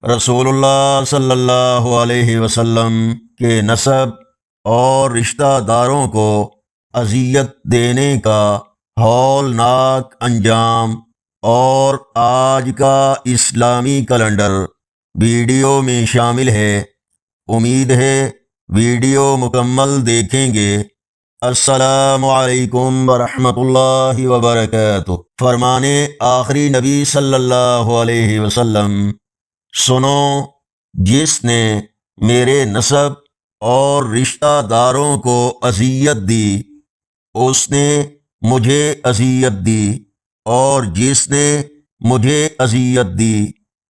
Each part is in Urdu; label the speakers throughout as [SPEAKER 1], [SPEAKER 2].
[SPEAKER 1] رسول اللہ صلی اللہ علیہ وسلم کے نسب اور رشتہ داروں کو اذیت دینے کا ہولناک انجام اور آج کا اسلامی کیلنڈر ویڈیو میں شامل ہے۔ امید ہے ویڈیو مکمل دیکھیں گے۔ السلام علیکم ورحمۃ اللہ وبرکاتہ۔ فرمانے آخری نبی صلی اللہ علیہ وسلم، سنو، جس نے میرے نسب اور رشتہ داروں کو اذیت دی اس نے مجھے اذیت دی، اور جس نے مجھے اذیت دی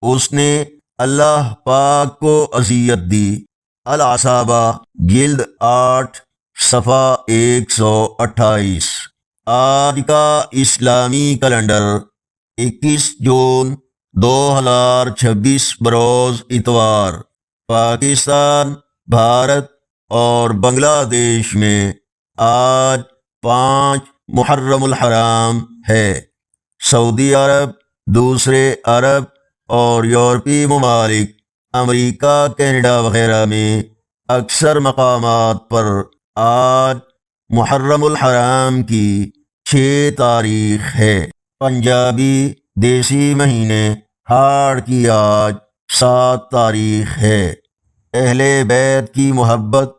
[SPEAKER 1] اس نے اللہ پاک کو اذیت دی۔ العصابہ جلد 8 صفحہ 128۔ آج کا اسلامی کیلنڈر 21 جون 2026 بروز اتوار۔ پاکستان، بھارت اور بنگلہ دیش میں آج 5 محرم الحرام ہے۔ سعودی عرب، دوسرے عرب اور یورپی ممالک، امریکہ، کینیڈا وغیرہ میں اکثر مقامات پر آج محرم الحرام کی 6 تاریخ ہے۔ پنجابی دیسی مہینے ہاڑ کی آج 7 تاریخ ہے۔ اہل بیت کی محبت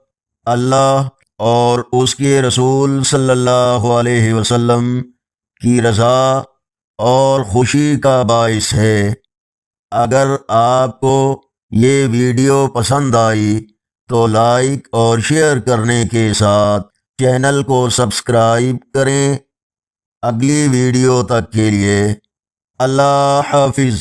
[SPEAKER 1] اللہ اور اس کے رسول صلی اللہ علیہ وسلم کی رضا اور خوشی کا باعث ہے۔ اگر آپ کو یہ ویڈیو پسند آئی تو لائک اور شیئر کرنے کے ساتھ چینل کو سبسکرائب کریں۔ اگلی ویڈیو تک کے لیے اللہ حافظ۔